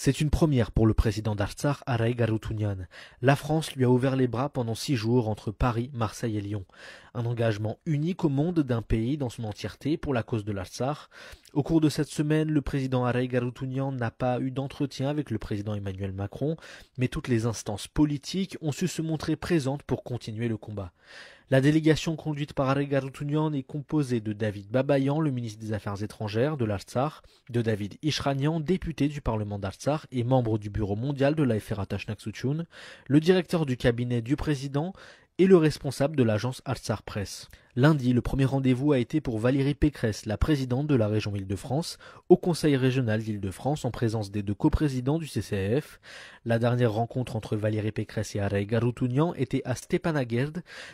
C'est une première pour le président d'Artsakh, Aray Harutyunyan. La France lui a ouvert les bras pendant 6 jours entre Paris, Marseille et Lyon. Un engagement unique au monde d'un pays dans son entièreté pour la cause de l'Artsakh. Au cours de cette semaine, le président Aray Harutyunyan n'a pas eu d'entretien avec le président Emmanuel Macron, mais toutes les instances politiques ont su se montrer présentes pour continuer le combat. La délégation conduite par Aray Harutyunyan est composée de David Babayan, le ministre des Affaires étrangères de l'Artsakh, de David Ishranian, député du Parlement d'Artsakh et membre du bureau mondial de la FR Atashnaksutun, le directeur du cabinet du président et le responsable de l'agence Artsakh Press. Lundi, le premier rendez-vous a été pour Valérie Pécresse, la présidente de la région Île-de-France, au Conseil régional d'Île-de-France en présence des 2 coprésidents du CCAF. La dernière rencontre entre Valérie Pécresse et Aray Harutyunyan était à Stepanakert.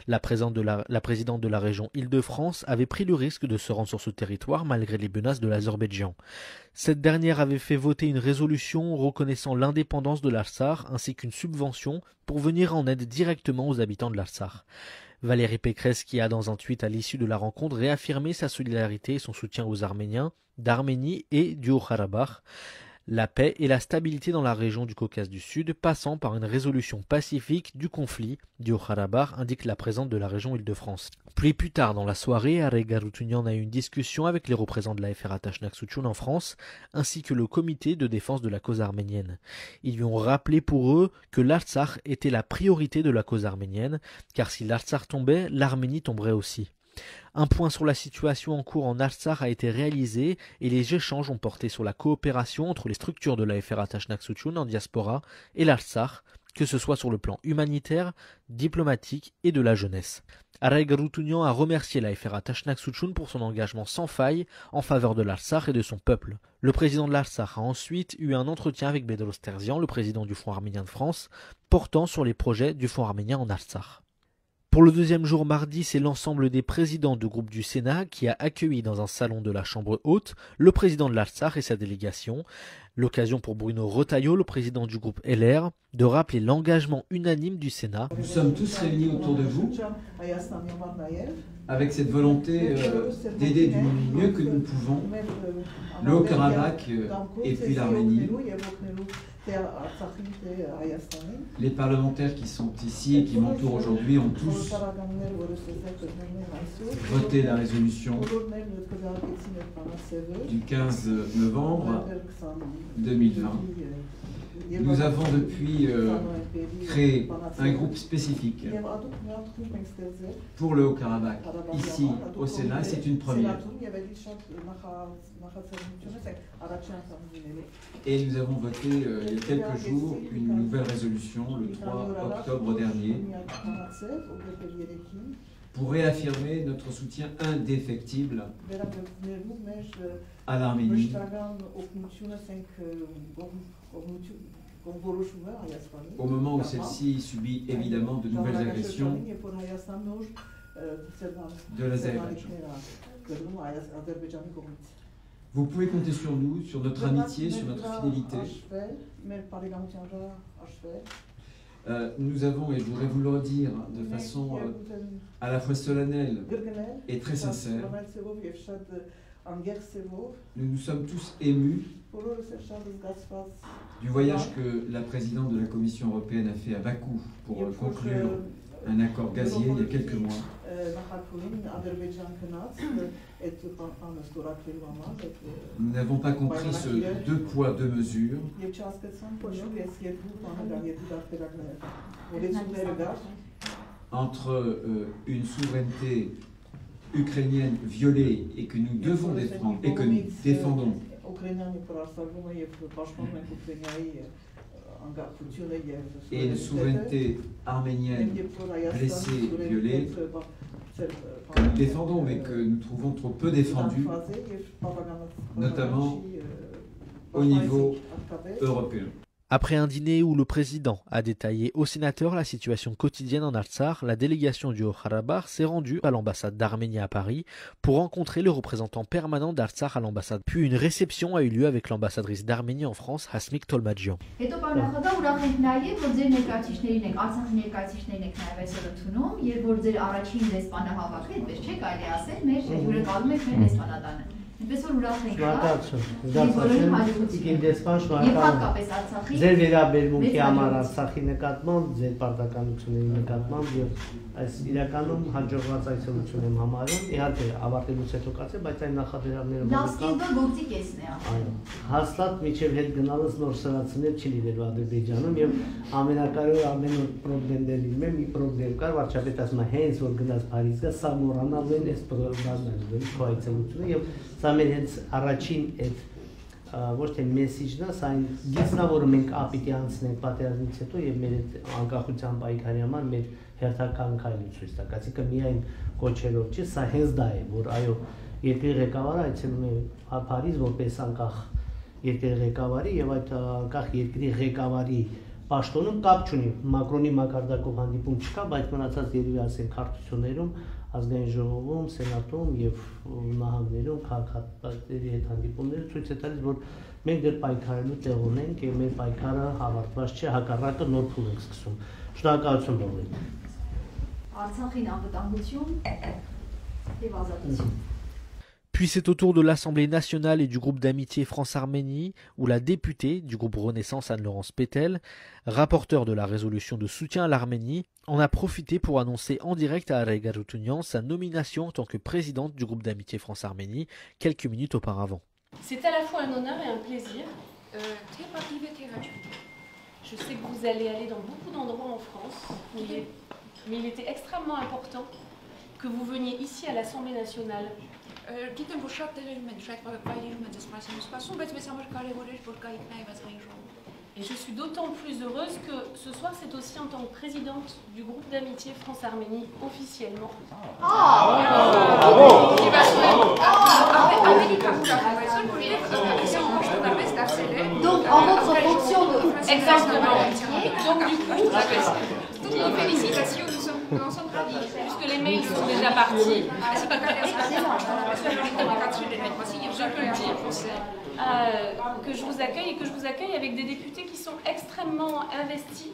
La présidente de la région Île-de-France avait pris le risque de se rendre sur ce territoire malgré les menaces de l'Azerbaïdjan. Cette dernière avait fait voter une résolution reconnaissant l'indépendance de l'Artsakh ainsi qu'une subvention pour venir en aide directement aux habitants de l'Artsakh. Valérie Pécresse, qui a dans un tweet à l'issue de la rencontre réaffirmé sa solidarité et son soutien aux Arméniens d'Arménie et du Haut-Karabakh, la paix et la stabilité dans la région du Caucase du Sud, passant par une résolution pacifique du conflit du Haut-Karabakh, indique la présidente de la région Île-de-France. Puis plus tard dans la soirée, Aray Harutyunyan a eu une discussion avec les représentants de la FR Atashnaksutun en France, ainsi que le comité de défense de la cause arménienne. Ils lui ont rappelé pour eux que l'Artsakh était la priorité de la cause arménienne, car si l'Artsakh tombait, l'Arménie tomberait aussi. Un point sur la situation en cours en Artsakh a été réalisé et les échanges ont porté sur la coopération entre les structures de la FR Atashnaksutun en diaspora et l'Artsakh, que ce soit sur le plan humanitaire, diplomatique et de la jeunesse. Aray Harutyunyan a remercié la FR Atashnaksutun pour son engagement sans faille en faveur de l'Artsakh et de son peuple. Le président de l'Artsakh a ensuite eu un entretien avec Bedros Terzian, le président du Fonds arménien de France, portant sur les projets du Fonds arménien en Artsakh. Pour le deuxième jour mardi, c'est l'ensemble des présidents de groupe du Sénat qui a accueilli dans un salon de la Chambre haute le président de l'Artsakh et sa délégation. L'occasion pour Bruno Retailleau, le président du groupe LR, de rappeler l'engagement unanime du Sénat. Nous sommes tous réunis autour de vous avec cette volonté d'aider du mieux que nous pouvons le Haut-Karabakh et puis l'Arménie. Les parlementaires qui sont ici et qui m'entourent aujourd'hui ont tous voté la résolution du 15 novembre 2020. Nous avons depuis créé un groupe spécifique pour le Haut-Karabakh, ici au Sénat, c'est une première. Et nous avons voté il y a quelques jours une nouvelle résolution, le 3 octobre dernier, pour réaffirmer notre soutien indéfectible à l'Arménie, au moment où celle-ci subit évidemment de nouvelles agressions de l'Azerbaïdjan. Vous pouvez compter sur nous, sur notre amitié, sur notre fidélité. Nous avons, et je voudrais vous le redire de façon à la fois solennelle et très sincère, nous nous sommes tous émus du voyage que la présidente de la Commission européenne a fait à Bakou pour conclure un accord gazier il y a quelques mois. Nous n'avons pas compris ce 2 poids 2 mesures. Entre une souveraineté ukrainienne violée et que nous devons défendre et que nous défendons, et une souveraineté arménienne blessée, violée, que nous défendons mais que nous trouvons trop peu défendue, notamment au niveau européen. Après un dîner où le président a détaillé aux sénateurs la situation quotidienne en Artsakh, la délégation du Haut-Karabakh s'est rendue à l'ambassade d'Arménie à Paris pour rencontrer le représentant permanent d'Artsakh à l'ambassade. Puis une réception a eu lieu avec l'ambassadrice d'Arménie en France, Hasmik Tolmadjian. Ձեր վերաբերմունքի համար Արցախի նկատմամբ, ձեր պարտականությունների նկատմամբ եւ այս իրականում հաջողված այցելություն եմ համարում։ Իհարկե ավարտելուց հետո կացել, բայց այն նախադրյալները գործի կեսն է։ Այո, հաստատ միջև հետ գնալս նոր սրացներ չի լինելու Ադրբեջանում եւ ամենակարևոր ամեն օր պրոբլեմներ լինում է, մի պրոբլեմ կար, վարչապետը ասում է հենց որ գնաց Փարիզ գա, սա մոռանալու են այս պրոբլեմները, այցելությունը եւ սա մեր հենց առաջին այդ ոչ թե մեսիջն է, սա այն գիծն է, որը մենք ապիտի անցնենք պատերազմից հետո եւ մեր այդ անկախության պայքարի համար մեր հերթական քայլը ցույց տա։ Այսինքն միայն կոչերով չի, սա հենց դա է, որ այո, երկրի ղեկավարը այցելում է Փարիզ որպես անկախ երկրի ղեկավարի եւ այդ անկախ երկրի ղեկավարի պաշտոնում կապ չունի, Մակրոնի մակարդակով հանդիպում չկա, բայց մնացած երևի ասենք քարտություններում ազգային ժողովում, սենատում եւ նահանգներում քաղաքացիների հետ հանդիպումները ցույց է տալիս, որ մենք դեռ պայքարելու տեղ ունենք եւ մեր պայքարը հավարտված չէ, հակառակը նոր փուլ ենք սկսում։ Շնորհակալություն բոլորին։ Արցախին անվտանգություն եւ ազատություն։ Puis c'est au tour de l'Assemblée nationale et du groupe d'amitié France-Arménie, où la députée du groupe Renaissance Anne-Laurence Pétel, rapporteure de la résolution de soutien à l'Arménie, en a profité pour annoncer en direct à Arayk Harutyunyan sa nomination en tant que présidente du groupe d'amitié France-Arménie quelques minutes auparavant. C'est à la fois un honneur et un plaisir. Je sais que vous allez aller dans beaucoup d'endroits en France, mais il était extrêmement important que vous veniez ici à l'Assemblée nationale. Et je suis d'autant plus heureuse que ce soir c'est aussi en tant que présidente du groupe d'amitié France-Arménie officiellement. Donc en votre fonction de exactement. Donc du coup, félicitations, nous sommes ravis, puisque les mails sont déjà partis. Je peux le dire. Que je vous accueille et que je vous accueille avec des députés qui sont extrêmement investis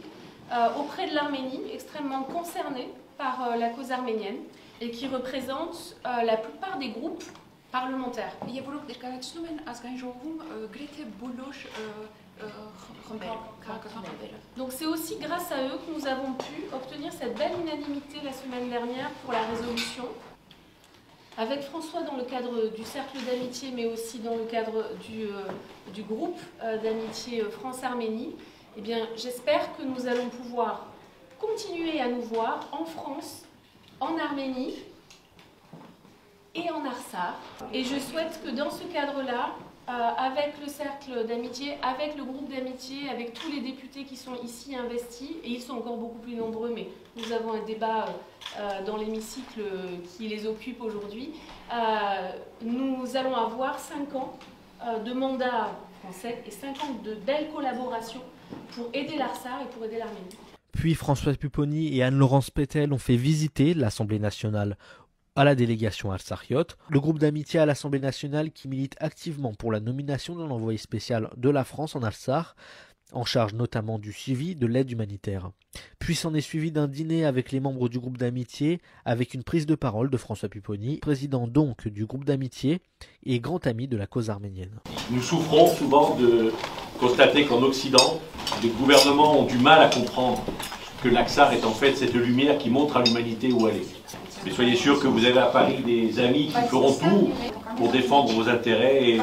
auprès de l'Arménie, extrêmement concernés par la cause arménienne et qui représentent la plupart des groupes parlementaires. Donc c'est aussi grâce à eux que nous avons pu obtenir cette belle unanimité la semaine dernière pour la résolution. Avec François dans le cadre du cercle d'amitié, mais aussi dans le cadre du groupe d'amitié France-Arménie, eh bien, j'espère que nous allons pouvoir continuer à nous voir en France, en Arménie et en Artsakh. Et je souhaite que dans ce cadre-là, avec le cercle d'amitié, avec le groupe d'amitié, avec tous les députés qui sont ici investis, et ils sont encore beaucoup plus nombreux, mais nous avons un débat dans l'hémicycle qui les occupe aujourd'hui, nous allons avoir 5 ans de mandat français et 5 ans de belles collaborations pour aider l'Artsakh et pour aider l'Arménie. Puis Françoise Pupponi et Anne-Laurence Pétel ont fait visiter l'Assemblée nationale à la délégation artsakiote, le groupe d'amitié à l'Assemblée nationale qui milite activement pour la nomination d'un envoyé spécial de la France en Artsakh, en charge notamment du suivi de l'aide humanitaire. Puis s'en est suivi d'un dîner avec les membres du groupe d'amitié, avec une prise de parole de François Pupponi, président donc du groupe d'amitié et grand ami de la cause arménienne. Nous souffrons souvent de constater qu'en Occident, les gouvernements ont du mal à comprendre que l'Artsakh est en fait cette lumière qui montre à l'humanité où elle est. Mais soyez sûrs que vous avez à Paris des amis qui feront tout pour défendre vos intérêts et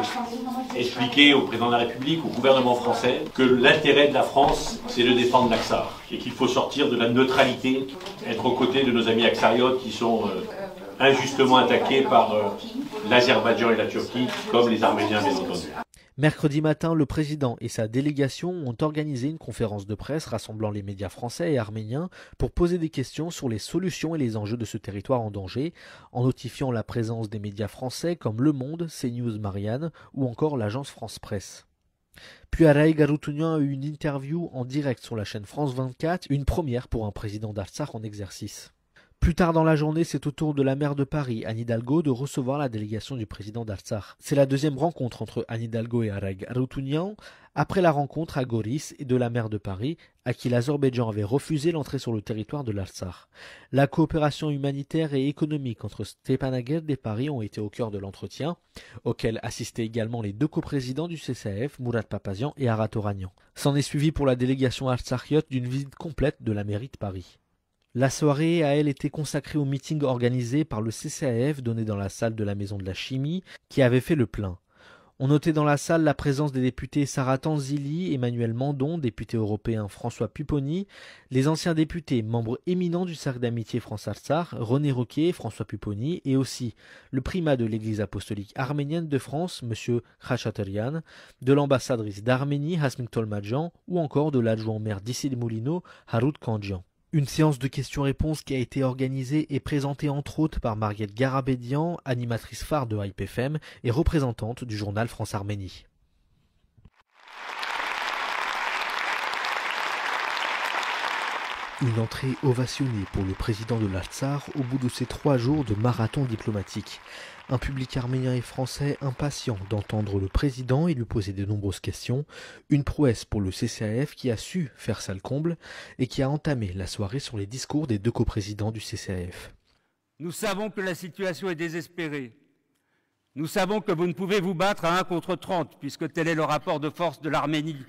expliquer au président de la République, au gouvernement français, que l'intérêt de la France, c'est de défendre l'Artsakh et qu'il faut sortir de la neutralité, être aux côtés de nos amis artsakiotes qui sont injustement attaqués par l'Azerbaïdjan et la Turquie, comme les Arméniens bien entendu. Mercredi matin, le président et sa délégation ont organisé une conférence de presse rassemblant les médias français et arméniens pour poser des questions sur les solutions et les enjeux de ce territoire en danger, en notifiant la présence des médias français comme Le Monde, CNews Marianne ou encore l'agence France Presse. Puis Arayk Harutyunyan a eu une interview en direct sur la chaîne France 24, une première pour un président d'Artsakh en exercice. Plus tard dans la journée, c'est au tour de la maire de Paris, Anne Hidalgo, de recevoir la délégation du président d'Artsakh. C'est la deuxième rencontre entre Anne Hidalgo et Arayk Harutyunyan, après la rencontre à Goris et de la maire de Paris, à qui l'Azerbaïdjan avait refusé l'entrée sur le territoire de l'Artsakh. La coopération humanitaire et économique entre Stepanakert et Paris ont été au cœur de l'entretien, auquel assistaient également les deux coprésidents du CCAF, Murat Papazian et Arat Oranian. S'en est suivi pour la délégation artsakiote d'une visite complète de la mairie de Paris. La soirée a, elle, été consacrée au meeting organisé par le CCAF donné dans la salle de la Maison de la Chimie, qui avait fait le plein. On notait dans la salle la présence des députés Sarah Tanzili, Emmanuel Mandon, député européen François Pupponi, les anciens députés, membres éminents du cercle d'amitié France-Artsakh, René Roquet, François Pupponi, et aussi le primat de l'Église apostolique arménienne de France, M. Khachaterian, de l'ambassadrice d'Arménie, Hasmik Tolmadjan, ou encore de l'adjoint maire d'Issy-les-Moulineaux, Harut Kandjian. Une séance de questions-réponses qui a été organisée et présentée entre autres par Mariette Garabédian, animatrice phare de Hype FM et représentante du journal France-Arménie. Une entrée ovationnée pour le président de l'Artsakh au bout de ces 3 jours de marathon diplomatique. Un public arménien et français impatient d'entendre le président et lui poser de nombreuses questions. Une prouesse pour le CCAF qui a su faire salle comble et qui a entamé la soirée sur les discours des deux coprésidents du CCAF. Nous savons que la situation est désespérée. Nous savons que vous ne pouvez vous battre à 1 contre 30, puisque tel est le rapport de force de l'Arménie,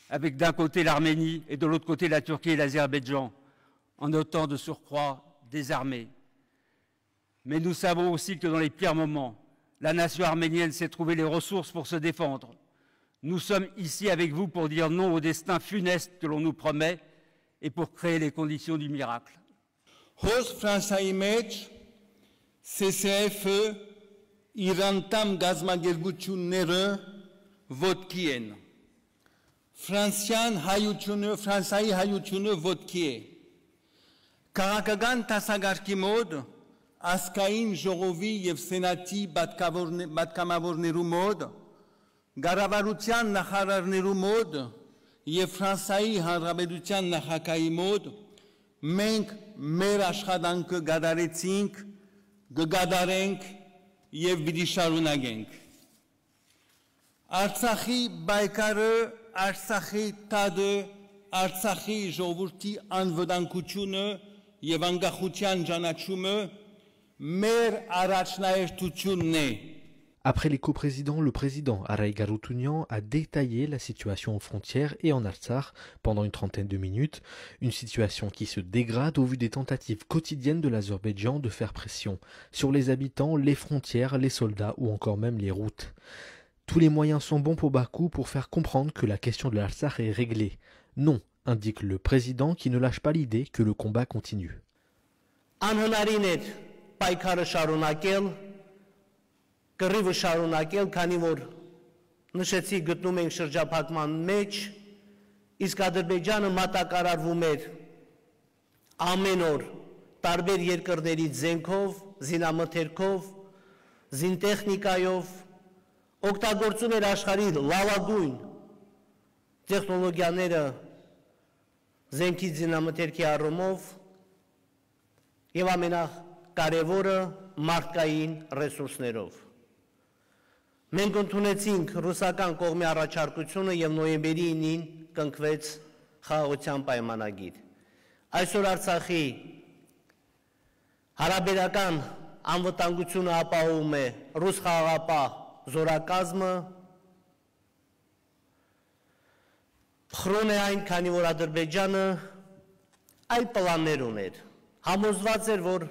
avec d'un côté l'Arménie et de l'autre côté la Turquie et l'Azerbaïdjan, en autant de surcroît désarmés. Mais nous savons aussi que dans les pires moments, la nation arménienne sait trouver les ressources pour se défendre. Nous sommes ici avec vous pour dire non au destin funeste que l'on nous promet et pour créer les conditions du miracle. Հոս Ֆրանսիայի մեջ CCF-ը Իրան տամ գազագերբությունները ոտքի են։ Ֆրանսիայի հայությունը ոտքի է։ Քաղաքական դասակարգի մոտ ասկային ժողովի եւ սենատի պատգամավորներու մոտ գարավարության նախարարներու մոտ եւ Ֆրանսիայի հանրապետության նախագահի մոտ մենք մեր աշխատանքը գադարեցինք, կգադարենք եւ պիտի շարունակենք։ Արցախի բայկարը, Արցախի տադը, Արցախի ժողովրդի անվտանգությունը եւ անկախության ճանաչումը մեր առաջնահերթությունն է։ Après les coprésidents, le président Arayk Harutyunyan a détaillé la situation aux frontières et en Artsakh pendant une trentaine de minutes, une situation qui se dégrade au vu des tentatives quotidiennes de l'Azerbaïdjan de faire pression sur les habitants, les frontières, les soldats ou encore même les routes. Tous les moyens sont bons pour Bakou pour faire comprendre que la question de l'Artsakh est réglée. Non, indique le président qui ne lâche pas l'idée que le combat continue. Կռիվը շարունակել, քանի որ նշեցի գտնում ենք շրջափակման մեջ, իսկ Ադրբեջանը մատակարարվում էր ամեն օր տարբեր երկրներից զենքով, զինամթերքով, զինտեխնիկայով, օգտագործում էր աշխարհի լավագույն տեխնոլոգիաները զենքի զինամթերքի առումով եւ ամենակարևորը մարդկային ռեսուրսներով։ Մենք ընդունեցինք ռուսական կողմի առաջարկությունը եւ նոյեմբերի 9-ին կնքվեց խաղաղության պայմանագիր։ Այսօր Արցախի հարաբերական անվտանգությունը ապահովում է ռուս խաղաղապահ զորակազմը։ Փխրուն է այն, քանի որ Ադրբեջանը այլ պլաններ ուներ։ Համոզված էր, որ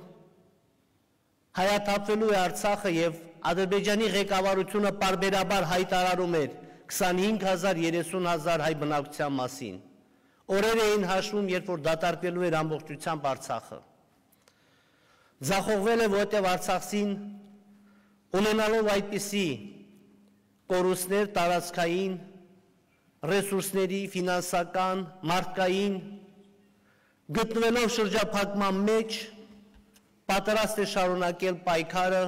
հայաթափվելու է Արցախը եւ Ադրբեջանի ղեկավարությունը պարբերաբար հայտարարում էր 25,000-30,000 հայ բնակչության մասին։ Օրեր էին հաշվում, երբ որ դատարկվելու էր ամբողջությամբ Արցախը։ Ձախողվել է, որտեղ Արցախին ունենալով այդպիսի կորուստներ տարածքային, ռեսուրսների, ֆինանսական, մարդկային, գտնվելով շրջափակման մեջ, պատրաստ է շարունակել պայքարը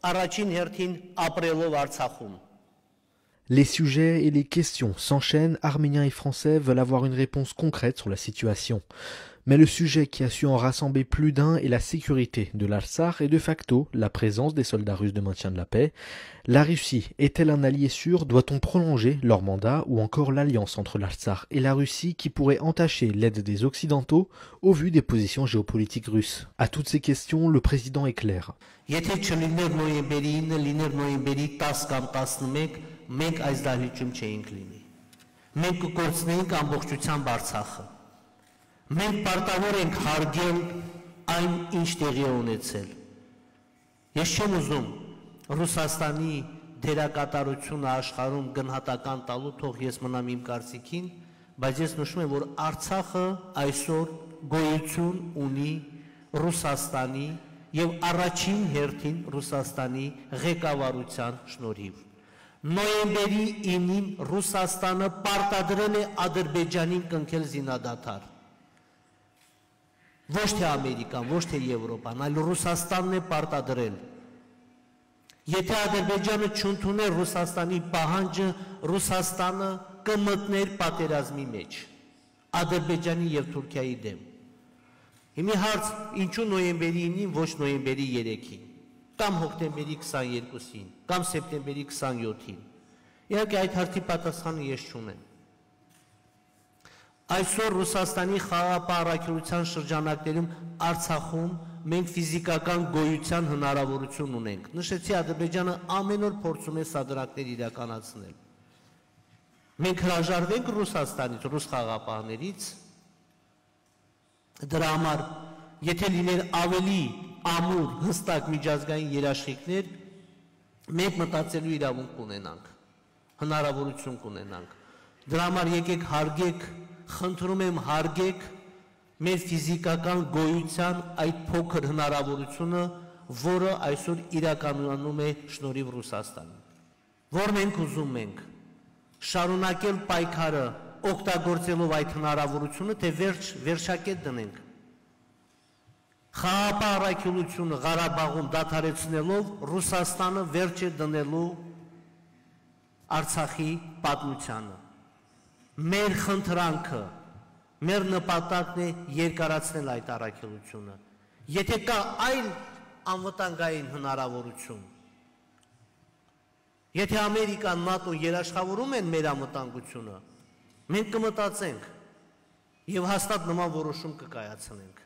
առաջին հերթին ապրելով Արցախում։ Les sujets et les questions s'enchaînent. Arméniens et Français veulent avoir une réponse concrète sur la situation. Mais le sujet qui a su en rassembler plus d'un est la sécurité de l'Artsakh et de facto la présence des soldats russes de maintien de la paix. La Russie est-elle un allié sûr? Doit-on prolonger leur mandat ou encore l'alliance entre l'Artsakh et la Russie qui pourrait entacher l'aide des Occidentaux au vu des positions géopolitiques russes? À toutes ces questions, le président est clair. Մենք պարտավոր ենք հարգել այն, ինչ տեղի է ունեցել։ Ես չեմ ուզում Ռուսաստանի դերակատարությունը աշխարհում գնահատական տալու, թող ես մնամ իմ կարծիքին, բայց ես նշում եմ, որ Արցախը այսօր գոյություն ունի Ռուսաստանի եւ առաջին հերթին Ռուսաստանի ղեկավարության շնորհիվ։ Նոյեմբերի 9-ին Ռուսաստանը պարտադրել է Ադրբեջանին կնքել զինադադար։ Ոչ թե Ամերիկան, ոչ թե Եվրոպան, այլ Ռուսաստանն է պարտադրել։ Եթե Ադրբեջանը չընդուներ Ռուսաստանի պահանջը, Ռուսաստանը կմտներ պատերազմի մեջ Ադրբեջանի եւ Թուրքիայի դեմ։ Հիմա հարց, ինչու նոյեմբերի 9-ին, ոչ նոյեմբերի 3-ին, կամ հոկտեմբերի 22-ին, կամ սեպտեմբերի 27-ին։ Իհարկե այդ հարցի պատասխանը ես չունեմ։ Այսօր Ռուսաստանի խաղաղապահարակության շրջանակներում Արցախում մենք ֆիզիկական գոյության հնարավորություն ունենք։ Նշեցի Ադրբեջանը ամեն օր փորձում է սադրանքներ իրականացնել։ Մենք հրաժարվենք Ռուսաստանից, ռուս խաղաղապահներից։ Դրա համար, եթե լիներ ավելի ամուր, հստակ միջազգային երաշխիքներ, մենք մտածելու իրավունք կունենանք, հնարավորություն կունենանք։ Դրա համար եկեք հարգեք, խնդրում եմ հարգեք մեր ֆիզիկական գոյության այդ փոքր հնարավորությունը, որը այսօր իրականանում է շնորհիվ Ռուսաստանի։ Որ մենք ուզում ենք շարունակել պայքարը օգտագործելով այդ հնարավորությունը, թե վերջակետ դնենք։ Խաղաղապահարակությունը Ղարաբաղում դադարեցնելով Ռուսաստանը վերջ է դնելու Արցախի պատմությանը։ Մեր խնդրանքը, մեր նպատակն է երկարացնել այդ առաքելությունը։ Եթե կա այլ անվտանգային հնարավորություն, եթե Ամերիկան, ՆԱՏՕ երաշխավորում են մեր անվտանգությունը, մենք կմտածենք եւ հաստատ նման որոշում կկայացնենք։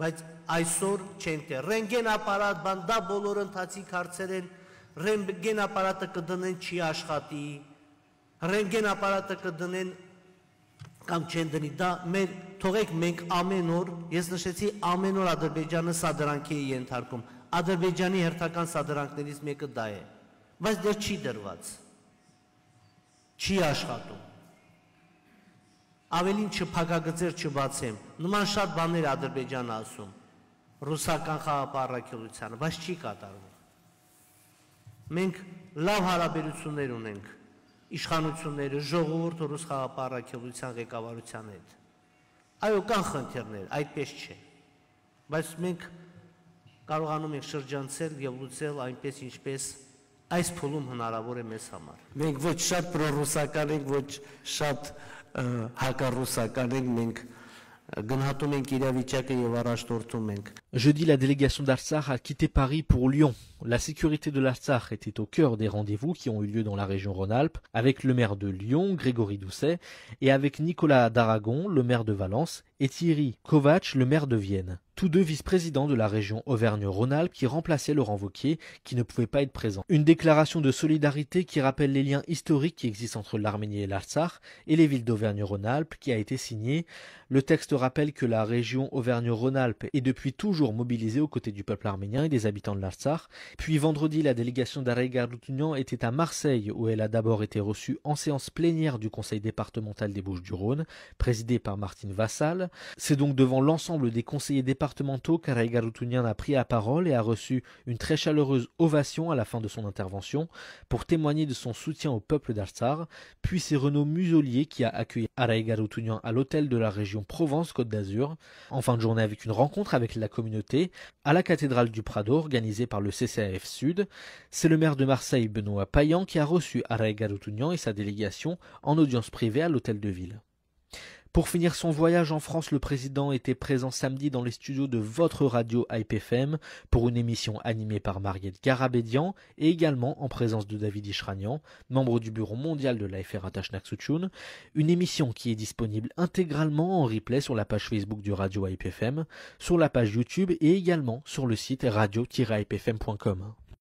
Բայց այսօր չենք թե ռենտգեն ապարատ, բան դա բոլոր ընթացիկ հարցեր են, ռենտգեն ապարատը կդնեն չի աշխատի, ռենտգեն ապարատը կդնեն կամ չեն դնի, դա մեր թողեք մենք ամեն օր, ես նշեցի ամեն օր Ադրբեջանը սադրանքի է ենթարկում, Ադրբեջանի հերթական սադրանքներից մեկը դա է, բայց դեռ չի դրված, չի աշխատում, ավելին չփակագծեր չբացեմ, նման շատ բաներ Ադրբեջանը ասում, ռուսական խաղաղապահարակությունը, բայց չի կատարվում, մենք լավ հարաբերություններ ունենք, իշխանությունները, ժողովուրդը ռուս խաղաղապահարակության ղեկավարության հետ։ Այո, կան խնդիրներ, այդպես չէ։ Բայց մենք կարողանում ենք շրջանցել եւ լուծել այնպես, ինչպես այս փուլում հնարավոր է մեզ համար։ Մենք ոչ շատ պրոռուսական ենք, ոչ շատ հակառուսական ենք, մենք գնահատում ենք իրավիճակը եւ առաջնորդում ենք։ Jeudi, la délégation d'Artsakh a quitté Paris pour Lyon. La sécurité de l'Artsakh était au cœur des rendez-vous qui ont eu lieu dans la région Rhône-Alpes avec le maire de Lyon, Grégory Doucet, et avec Nicolas d'Aragon, le maire de Valence, et Thierry Kovacs, le maire de Vienne. Tous deux vice-présidents de la région Auvergne-Rhône-Alpes qui remplaçaient Laurent Wauquiez, qui ne pouvait pas être présent. Une déclaration de solidarité qui rappelle les liens historiques qui existent entre l'Arménie et l'Artsakh et les villes d'Auvergne-Rhône-Alpes qui a été signée. Le texte rappelle que la région Auvergne-Rhône-Alpes est depuis toujours mobilisée aux côtés du peuple arménien et des habitants de l'Artsakh. Puis vendredi, la délégation d'Arey Garoutunian était à Marseille où elle a d'abord été reçue en séance plénière du conseil départemental des Bouches-du-Rhône, présidé par Martine Vassal. C'est donc devant l'ensemble des conseillers départementaux qu'Arey Garoutunian a pris la parole et a reçu une très chaleureuse ovation à la fin de son intervention pour témoigner de son soutien au peuple d'Artsakh. Puis c'est Renaud Muselier qui a accueilli Arey Garoutunian à l'hôtel de la région Provence-Côte d'Azur. En fin de journée avec une rencontre avec la communauté à la cathédrale du Prado organisée par le CCAF Sud. C'est le maire de Marseille, Benoît Payan, qui a reçu Arey Garoutunian et sa délégation en audience privée à l'hôtel de ville. Pour finir son voyage en France, le président était présent samedi dans les studios de votre radio Hype FM pour une émission animée par Mariette Garabédian et également en présence de David Ishranian, membre du bureau mondial de l'AFR Atashnak Souchoun. Une émission qui est disponible intégralement en replay sur la page Facebook du Radio Hype FM, sur la page YouTube et également sur le site radio-hypefm.com.